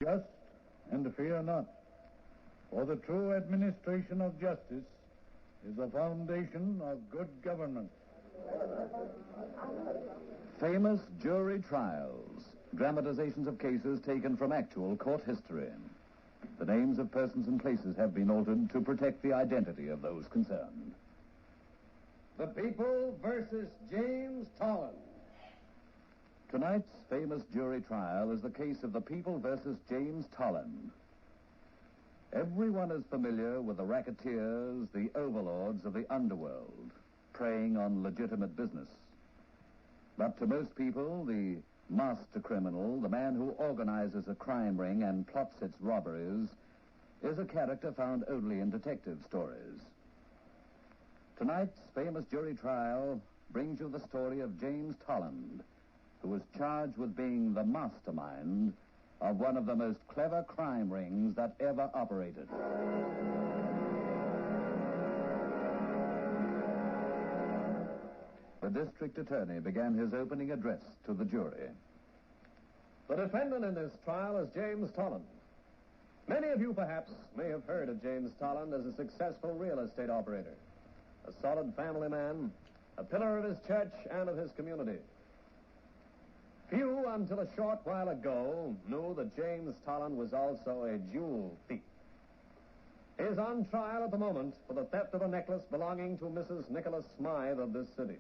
Just and fear not, for the true administration of justice is the foundation of good government. Famous jury trials, dramatizations of cases taken from actual court history. The names of persons and places have been altered to protect the identity of those concerned. The People versus James Talland. Tonight's famous jury trial is the case of the People versus James Talland. Everyone is familiar with the racketeers, the overlords of the underworld, preying on legitimate business. But to most people, the master criminal, the man who organizes a crime ring and plots its robberies, is a character found only in detective stories. Tonight's famous jury trial brings you the story of James Talland, who was charged with being the mastermind of one of the most clever crime rings that ever operated. The district attorney began his opening address to the jury. The defendant in this trial is James Talland. Many of you, perhaps, may have heard of James Talland as a successful real estate operator, a solid family man, a pillar of his church and of his community. Few, until a short while ago, knew that James Talland was also a jewel thief. He is on trial at the moment for the theft of a necklace belonging to Mrs. Nikola Smythe of this city.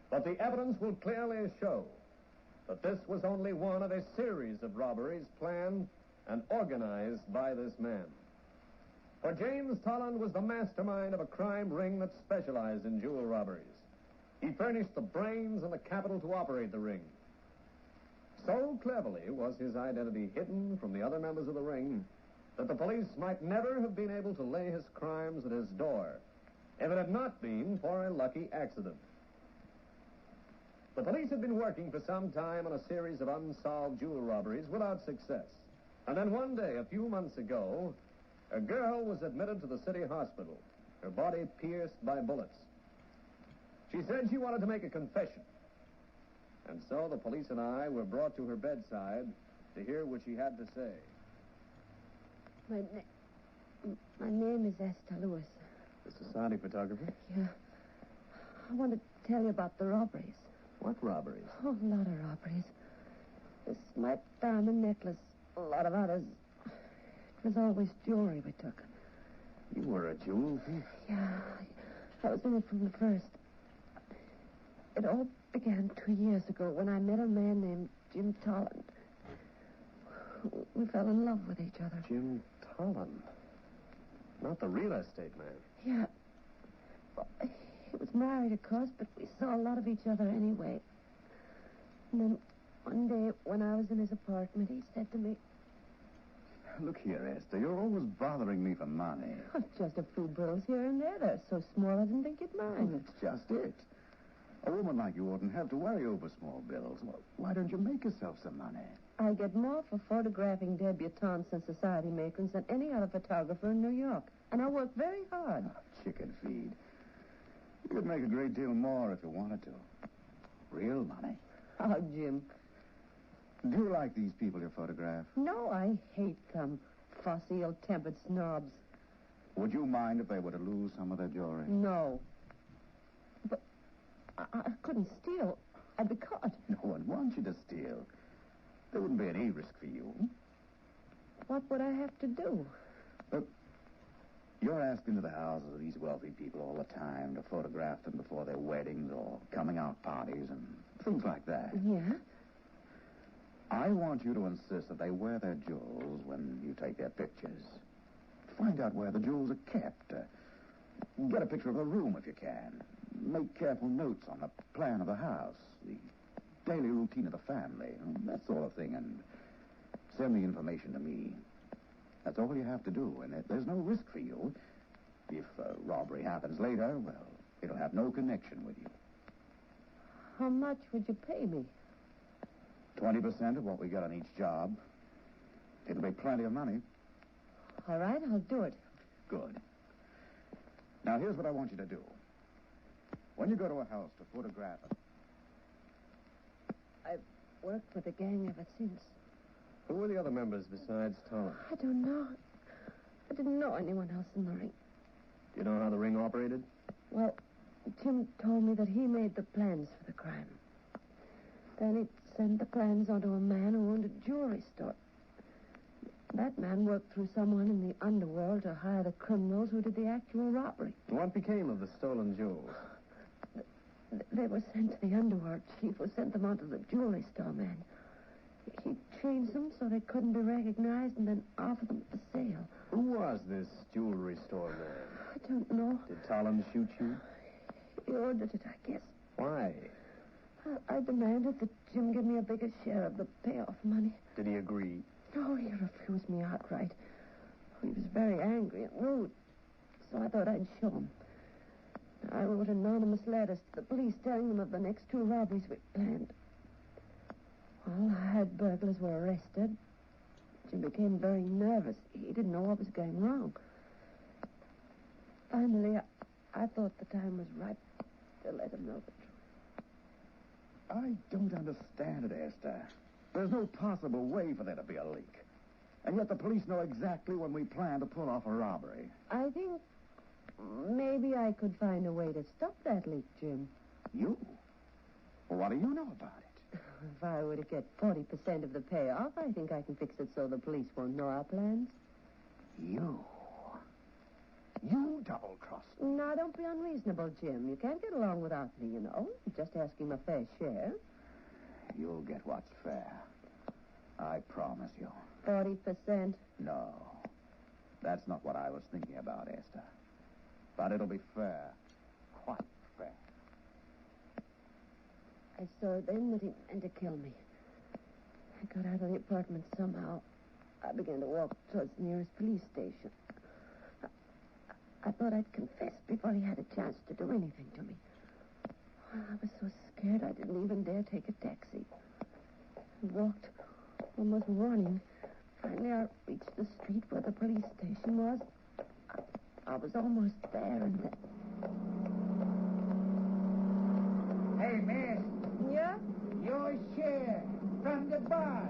But the evidence will clearly show that this was only one of a series of robberies planned and organized by this man. For James Talland was the mastermind of a crime ring that specialized in jewel robberies. He furnished the brains and the capital to operate the ring. So cleverly was his identity hidden from the other members of the ring that the police might never have been able to lay his crimes at his door if it had not been for a lucky accident. The police had been working for some time on a series of unsolved jewel robberies without success. And then one day, a few months ago, a girl was admitted to the city hospital, her body pierced by bullets. She said she wanted to make a confession. And so the police and I were brought to her bedside to hear what she had to say. My name is Esther Lewis. The society photographer? Yeah. I want to tell you about the robberies. What robberies? Oh, a lot of robberies. This Smythe diamond necklace, a lot of others. It was always jewelry we took. You were a jewel thief? Yeah, I was in it from the first. It all began 2 years ago when I met a man named Jim Talland. We fell in love with each other. Jim Talland? Not the real estate man? Yeah. Well, he was married, of course, but we saw a lot of each other anyway. And then one day, when I was in his apartment, he said to me... Look here, Esther, you're always bothering me for money. Oh, just a few bills here and there. They're so small I didn't think you'd mind. Well, that's just it. A woman like you oughtn't have to worry over small bills. Well, why don't you make yourself some money? I get more for photographing debutantes and society matrons than any other photographer in New York. And I work very hard. Oh, chicken feed. You could make a great deal more if you wanted to. Real money. Oh, Jim. Do you like these people you photograph? No, I hate them. Fussy, ill-tempered snobs. Would you mind if they were to lose some of their jewelry? No. But I couldn't steal. I'd be caught. No one wants you to steal. There wouldn't be any risk for you. What would I have to do? Look, you're asked into the houses of these wealthy people all the time to photograph them before their weddings or coming out parties and things like that. Yeah? I want you to insist that they wear their jewels when you take their pictures. Find out where the jewels are kept. Get a picture of the room if you can. Make careful notes on the plan of the house, the daily routine of the family, that sort of thing, and send the information to me. That's all you have to do, and there's no risk for you. If a robbery happens later, well, it'll have no connection with you. How much would you pay me? 20% of what we get on each job. It'll be plenty of money. All right, I'll do it. Good. Now, here's what I want you to do. When you go to a house to photograph it... I've worked with the gang ever since. Who were the other members besides Talland? I don't know. I didn't know anyone else in the ring. Do you know how the ring operated? Well, Jim told me that he made the plans for the crime. Then he'd send the plans on to a man who owned a jewelry store. That man worked through someone in the underworld to hire the criminals who did the actual robbery. What became of the stolen jewels? They were sent to the underworld chief, who sent them on to the jewelry store man. He changed them so they couldn't be recognized and then offered them for sale. Who was this jewelry store man? I don't know. Did Talland shoot you? He ordered it, I guess. Why? I demanded that Jim give me a bigger share of the payoff money. Did he agree? No, he refused me outright. He was very angry and rude, so I thought I'd show him. I wrote anonymous letters to the police telling them of the next 2 robberies we planned. All hired burglars were arrested. Jim became very nervous. He didn't know what was going wrong. Finally, I thought the time was right to let him know the truth. I don't understand it, Esther. There's no possible way for there to be a leak. And yet the police know exactly when we plan to pull off a robbery. I think maybe I could find a way to stop that leak, Jim. You? Well, what do you know about it? If I were to get 40% of the payoff, I think I can fix it so the police won't know our plans. You double-crossed. Now, don't be unreasonable, Jim. You can't get along without me, you know. Just asking a fair share. You'll get what's fair. I promise you. 40%. No. That's not what I was thinking about, Esther. But it'll be fair. Quite fair. I saw then that he meant to kill me. I got out of the apartment somehow. I began to walk towards the nearest police station. I thought I'd confess before he had a chance to do anything to me. I was so scared I didn't even dare take a taxi. I walked, almost running. Finally, I reached the street where the police station was. I was almost there, and then... Hey, miss, Yeah? your share from the boss.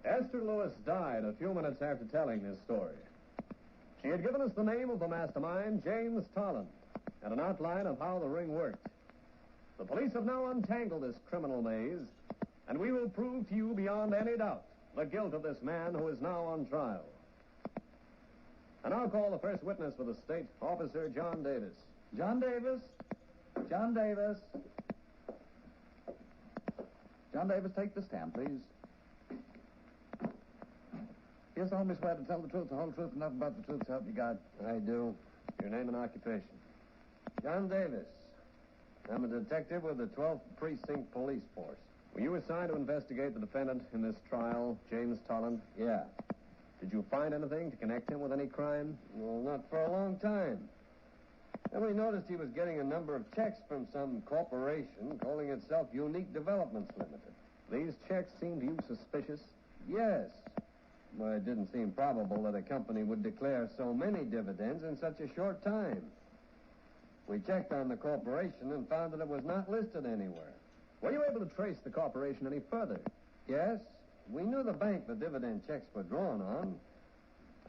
Esther Lewis died a few minutes after telling this story. She had given us the name of the mastermind, James Talland, and an outline of how the ring worked. The police have now untangled this criminal maze, and we will prove to you beyond any doubt the guilt of this man who is now on trial. And I'll call the first witness for the state, Officer John Davis. John Davis? John Davis? John Davis, take the stand, please. You solemnly swear to tell the truth, the whole truth, and nothing but the truth, so help you God. I do. Your name and occupation? John Davis. I'm a detective with the 12th Precinct Police Force. Were you assigned to investigate the defendant in this trial, James Talland? Yeah. Did you find anything to connect him with any crime? Well, not for a long time. Then we noticed he was getting a number of checks from some corporation calling itself Unique Developments Limited. These checks seem to you suspicious? Yes. Well, it didn't seem probable that a company would declare so many dividends in such a short time. We checked on the corporation and found that it was not listed anywhere. Were you able to trace the corporation any further? Yes, we knew the bank the dividend checks were drawn on,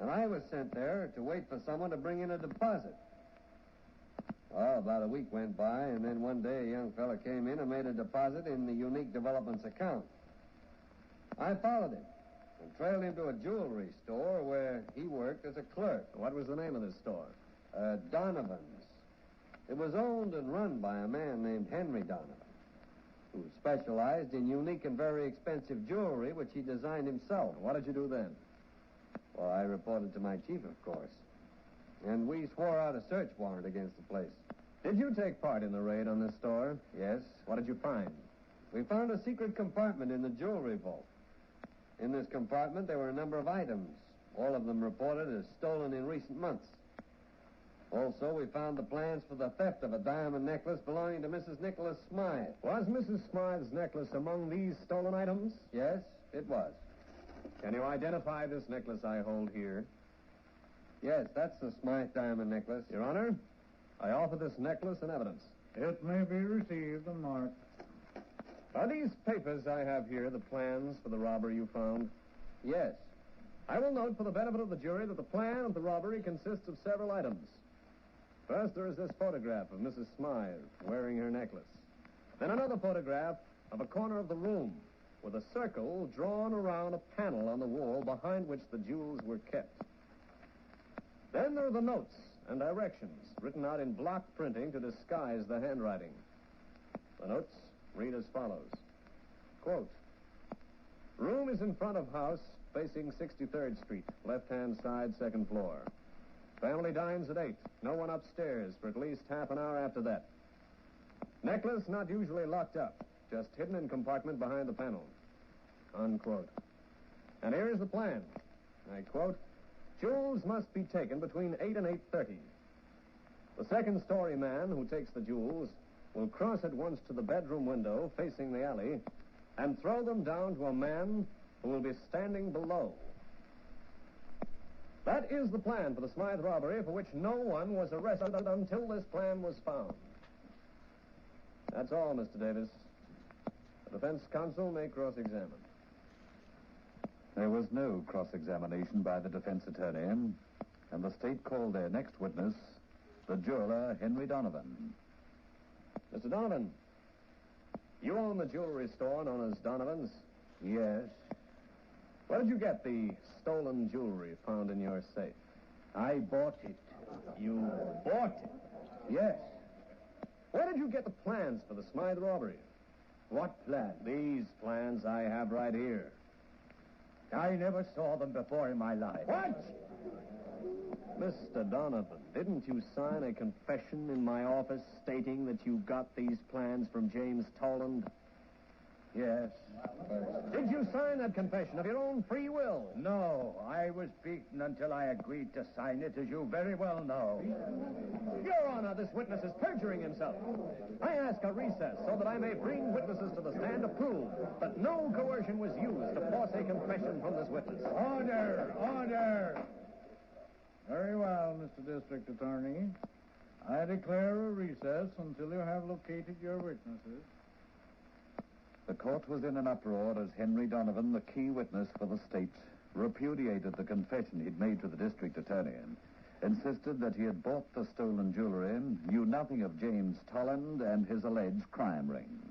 and I was sent there to wait for someone to bring in a deposit. Well, about a week went by, and then one day a young fella came in and made a deposit in the Unique Developments account. I followed him and trailed him to a jewelry store where he worked as a clerk. What was the name of this store? Donovan's. It was owned and run by a man named Henry Donovan, who specialized in unique and very expensive jewelry, which he designed himself. What did you do then? Well, I reported to my chief, of course. And we swore out a search warrant against the place. Did you take part in the raid on this store? Yes. What did you find? We found a secret compartment in the jewelry vault. In this compartment, there were a number of items, all of them reported as stolen in recent months. Also, we found the plans for the theft of a diamond necklace belonging to Mrs. Nikola Smythe. Was Mrs. Smythe's necklace among these stolen items? Yes, it was. Can you identify this necklace I hold here? Yes, that's the Smythe diamond necklace. Your Honor, I offer this necklace in evidence. It may be received and marked. Are these papers I have here the plans for the robbery you found? Yes. I will note for the benefit of the jury that the plan of the robbery consists of several items. First, there is this photograph of Mrs. Smythe wearing her necklace. Then another photograph of a corner of the room with a circle drawn around a panel on the wall behind which the jewels were kept. Then there are the notes and directions written out in block printing to disguise the handwriting. The notes read as follows. Quote, room is in front of house facing 63rd Street, left-hand side, second floor. Family dines at 8. No one upstairs for at least half an hour after that. Necklace not usually locked up, just hidden in compartment behind the panel. Unquote. And here's the plan. I quote, jewels must be taken between 8 and 8:30. The second-story man who takes the jewels will cross at once to the bedroom window facing the alley and throw them down to a man who will be standing below. That is the plan for the Smythe robbery, for which no one was arrested until this plan was found. That's all, Mr. Davis. The defense counsel may cross-examine. There was no cross-examination by the defense attorney, and the state called their next witness, the jeweler, Henry Donovan. Mr. Donovan, you own the jewelry store known as Donovan's? Yes. Where did you get the stolen jewelry found in your safe? I bought it. You bought it? Yes. Where did you get the plans for the Smythe robbery? What plan? These plans I have right here. I never saw them before in my life. What? Mr. Donovan, didn't you sign a confession in my office stating that you got these plans from James Talland? Yes. Did you sign that confession of your own free will? No, I was beaten until I agreed to sign it, as you very well know. Your Honor, this witness is perjuring himself. I ask a recess so that I may bring witnesses to the stand to prove that no coercion was used to force a confession from this witness. Order! Order! Very well, Mr. District Attorney. I declare a recess until you have located your witnesses. The court was in an uproar as Henry Donovan, the key witness for the state, repudiated the confession he'd made to the district attorney and insisted that he had bought the stolen jewelry, knew nothing of James Talland and his alleged crime ring.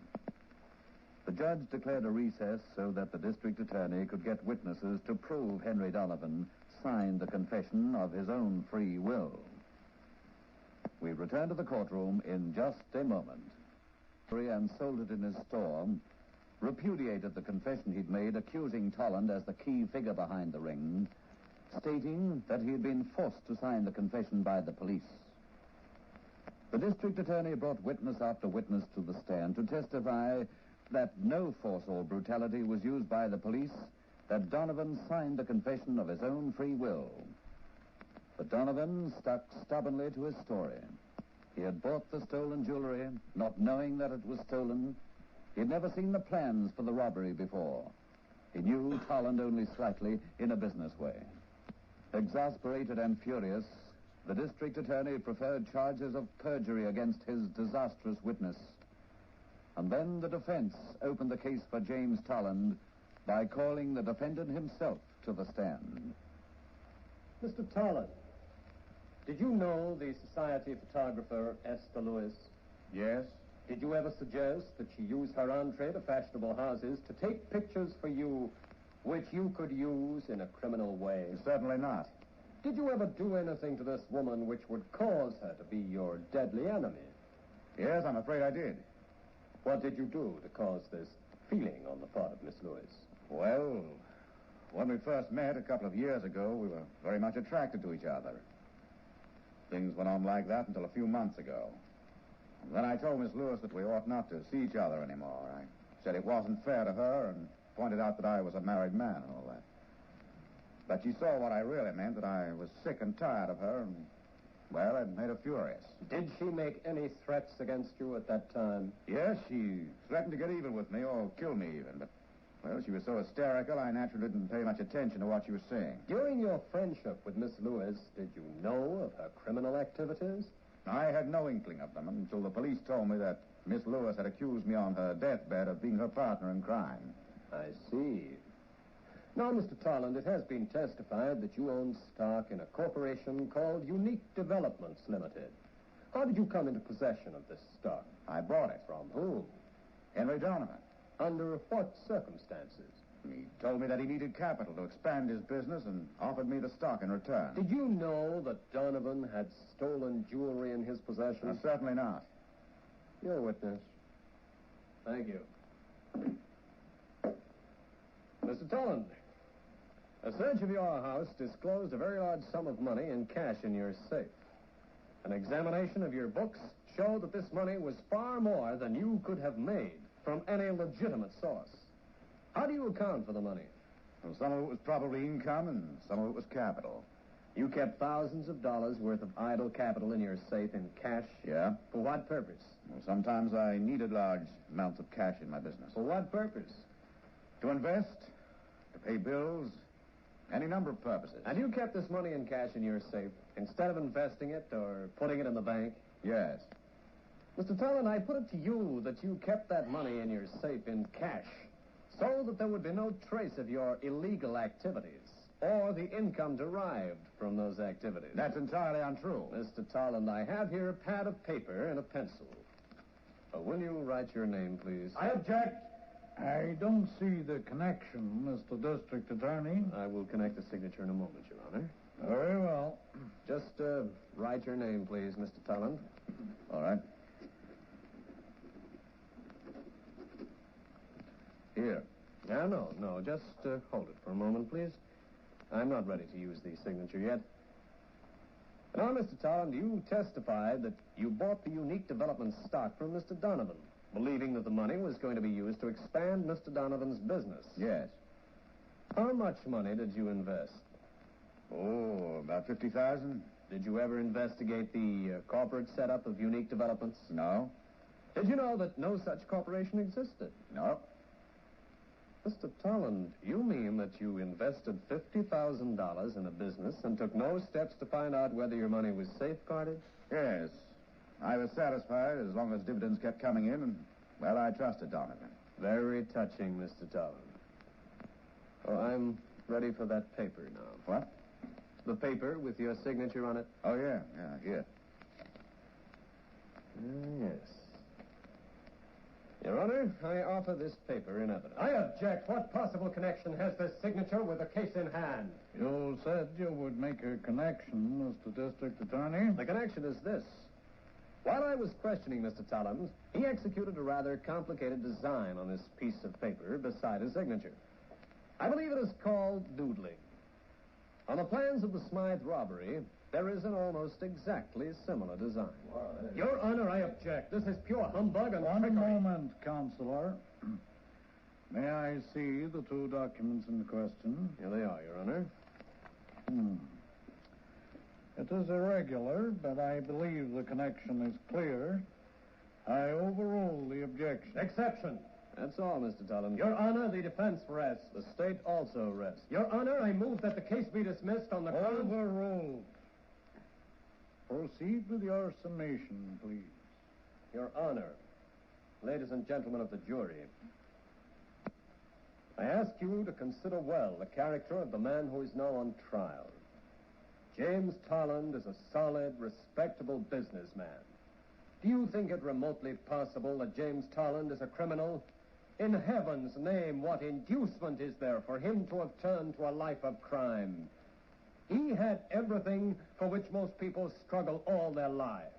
The judge declared a recess so that the district attorney could get witnesses to prove Henry Donovan signed the confession of his own free will. We return to the courtroom in just a moment. And sold it in his store, repudiated the confession he'd made, accusing Talland as the key figure behind the ring, stating that he had been forced to sign the confession by the police. The district attorney brought witness after witness to the stand to testify that no force or brutality was used by the police, that Donovan signed the confession of his own free will. But Donovan stuck stubbornly to his story. He had bought the stolen jewelry, not knowing that it was stolen. He had never seen the plans for the robbery before. He knew Talland only slightly in a business way. Exasperated and furious, the district attorney preferred charges of perjury against his disastrous witness. And then the defense opened the case for James Talland by calling the defendant himself to the stand. Mr. Talland, did you know the society photographer Esther Lewis? Yes? Did you ever suggest that she use her entree to fashionable houses to take pictures for you which you could use in a criminal way? Certainly not. Did you ever do anything to this woman which would cause her to be your deadly enemy? Yes, I'm afraid I did. What did you do to cause this feeling on the part of Miss Lewis? Well, when we first met a couple of years ago, we were very much attracted to each other. Things went on like that until a few months ago. Then I told Miss Lewis that we ought not to see each other anymore. I said it wasn't fair to her and pointed out that I was a married man and all that. But she saw what I really meant, that I was sick and tired of her, and, well, it made her furious. Did she make any threats against you at that time? Yes, she threatened to get even with me or kill me even, but Well, she was so hysterical, I naturally didn't pay much attention to what she was saying. During your friendship with Miss Lewis, did you know of her criminal activities? I had no inkling of them until the police told me that Miss Lewis had accused me on her deathbed of being her partner in crime. I see. Now, Mr. Talland, it has been testified that you own stock in a corporation called Unique Developments Limited. How did you come into possession of this stock? I bought it. From whom? Henry Donovan. Under what circumstances? He told me that he needed capital to expand his business and offered me the stock in return. Did you know that Donovan had stolen jewelry in his possession? Certainly not. Your witness. Thank you. Mr. Talland, a search of your house disclosed a very large sum of money in cash in your safe. An examination of your books showed that this money was far more than you could have made from any legitimate source. How do you account for the money? Well, some of it was probably income and some of it was capital. You kept thousands of dollars worth of idle capital in your safe in cash? Yeah? For what purpose? Well, sometimes I needed large amounts of cash in my business. For what purpose? To invest, to pay bills, any number of purposes. And you kept this money in cash in your safe instead of investing it or putting it in the bank? Yes. Mr. Talland, I put it to you that you kept that money in your safe in cash so that there would be no trace of your illegal activities or the income derived from those activities. That's entirely untrue. Mr. Talland, I have here a pad of paper and a pencil. Will you write your name, please? I object. I don't see the connection, Mr. District Attorney. I will connect the signature in a moment, Your Honor. Very well. Just write your name, please, Mr. Talland. All right. Here. No. Just hold it for a moment, please. I'm not ready to use the signature yet. Now, Mr. Talland, you testified that you bought the Unique Development stock from Mr. Donovan, believing that the money was going to be used to expand Mr. Donovan's business. Yes. How much money did you invest? Oh, about $50,000. Did you ever investigate the corporate setup of Unique Developments? No. Did you know that no such corporation existed? No. Mr. Talland, you mean that you invested $50,000 in a business and took no steps to find out whether your money was safeguarded? Yes. I was satisfied as long as dividends kept coming in, and, well, I trusted Donovan. Very touching, Mr. Talland. Oh, I'm ready for that paper now. What? The paper with your signature on it? Oh, yeah, here. Yes. Your Honor, I offer this paper in evidence. I object. What possible connection has this signature with the case in hand? You said you would make a connection, Mr. District Attorney. The connection is this. While I was questioning Mr. Talland, he executed a rather complicated design on this piece of paper beside his signature. I believe it is called doodling. On the plans of the Smythe robbery, there is an almost exactly similar design. Your Honor, I object. This is pure humbug and One trickery. moment, Counselor. May I see the two documents in question? Here they are, Your Honor. It is irregular, but I believe the connection is clear. I overrule the objection. Exception. That's all, Mr. Talland. Your Honor, the defense rests. The state also rests. Your Honor, I move that the case be dismissed on the grounds... Overruled. Proceed with your summation, please. Your Honor, ladies and gentlemen of the jury, I ask you to consider well the character of the man who is now on trial. James Talland is a solid, respectable businessman. Do you think it remotely possible that James Talland is a criminal? In heaven's name, what inducement is there for him to have turned to a life of crime? He had everything for which most people struggle all their lives.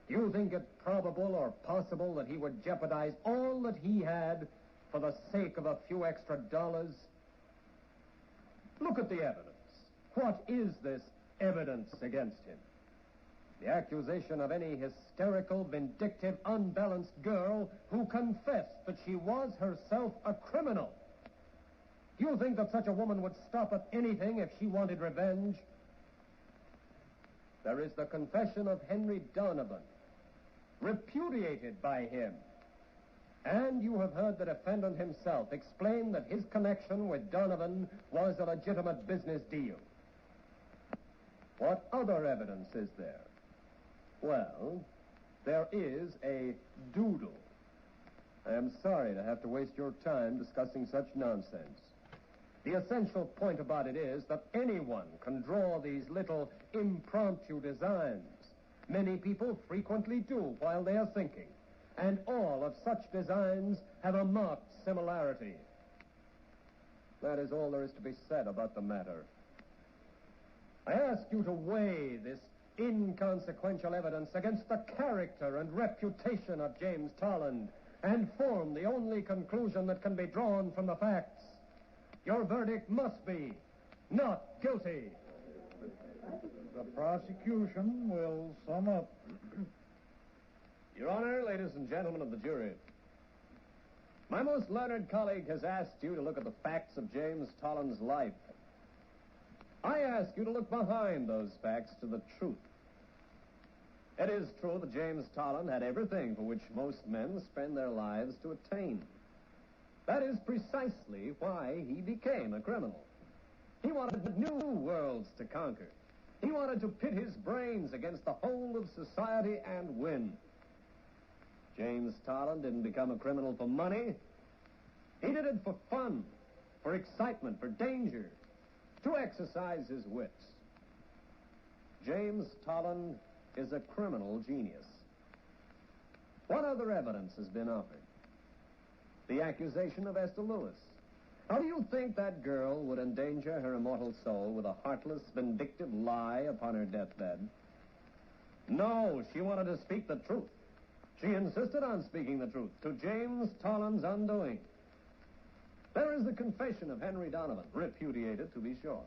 Do you think it probable or possible that he would jeopardize all that he had for the sake of a few extra dollars? Look at the evidence. What is this evidence against him? The accusation of any hysterical, vindictive, unbalanced girl who confessed that she was herself a criminal. Do you think that such a woman would stop at anything if she wanted revenge? There is the confession of Henry Donovan, repudiated by him. And you have heard the defendant himself explain that his connection with Donovan was a legitimate business deal. What other evidence is there? Well, there is a doodle. I am sorry to have to waste your time discussing such nonsense. The essential point about it is that anyone can draw these little impromptu designs. Many people frequently do while they are thinking. And all of such designs have a marked similarity. That is all there is to be said about the matter. I ask you to weigh this inconsequential evidence against the character and reputation of James Talland and form the only conclusion that can be drawn from the facts. Your verdict must be not guilty. The prosecution will sum up. Your Honor, ladies and gentlemen of the jury, my most learned colleague has asked you to look at the facts of James Talland's life. I ask you to look behind those facts to the truth. It is true that James Talland had everything for which most men spend their lives to attain. That is precisely why he became a criminal. He wanted new worlds to conquer. He wanted to pit his brains against the whole of society and win. James Talland didn't become a criminal for money. He did it for fun, for excitement, for danger, to exercise his wits. James Talland is a criminal genius. What other evidence has been offered? The accusation of Esther Lewis. How do you think that girl would endanger her immortal soul with a heartless, vindictive lie upon her deathbed? No, she wanted to speak the truth. She insisted on speaking the truth, to James Talland's undoing. There is the confession of Henry Donovan, repudiated to be sure.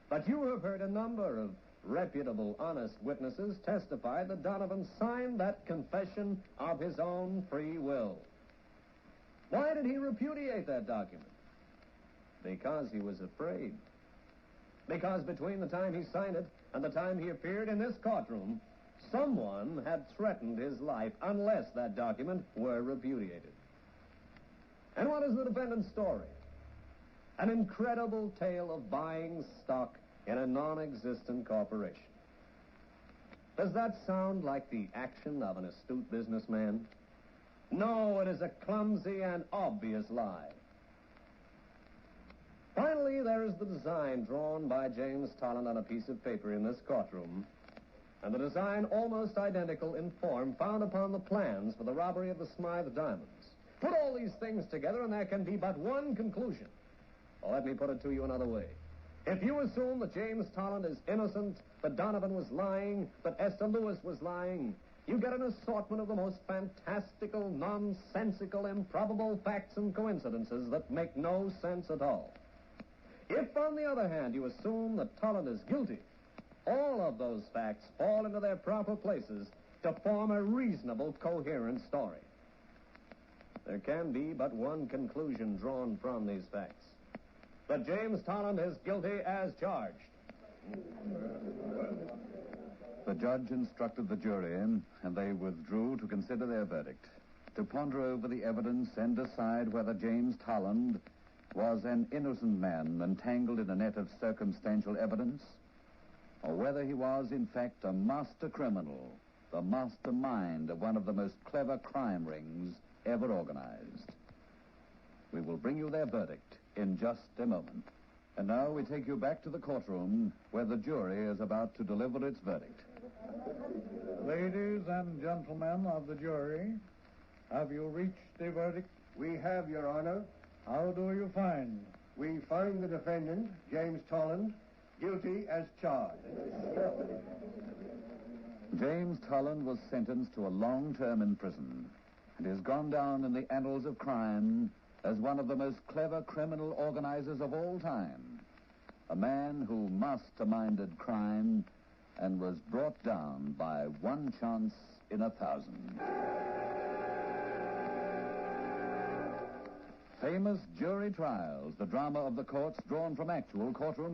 But you have heard a number of reputable, honest witnesses testify that Donovan signed that confession of his own free will. Why did he repudiate that document? Because he was afraid. Because between the time he signed it and the time he appeared in this courtroom, someone had threatened his life unless that document were repudiated. And what is the defendant's story? An incredible tale of buying stock in a non-existent corporation. Does that sound like the action of an astute businessman? No, it is a clumsy and obvious lie. Finally, there is the design drawn by James Talland on a piece of paper in this courtroom, and the design almost identical in form found upon the plans for the robbery of the Smythe diamonds. Put all these things together, and there can be but one conclusion. Well, let me put it to you another way. If you assume that James Talland is innocent, that Donovan was lying, that Esther Lewis was lying, you get an assortment of the most fantastical, nonsensical, improbable facts and coincidences that make no sense at all. If, on the other hand, you assume that Talland is guilty, all of those facts fall into their proper places to form a reasonable, coherent story. There can be but one conclusion drawn from these facts: that James Talland is guilty as charged. The judge instructed the jury, and they withdrew to consider their verdict, to ponder over the evidence and decide whether James Talland was an innocent man entangled in a net of circumstantial evidence, or whether he was, in fact, a master criminal, the mastermind of one of the most clever crime rings ever organized. We will bring you their verdict in just a moment. And now we take you back to the courtroom where the jury is about to deliver its verdict. Ladies and gentlemen of the jury, have you reached a verdict? We have, Your Honor. How do you find? We find the defendant, James Talland, guilty as charged. James Talland was sentenced to a long term in prison and has gone down in the annals of crime as one of the most clever criminal organizers of all time. A man who masterminded crime and was brought down by one chance in 1,000. Famous Jury Trials, the drama of the courts drawn from actual courtroom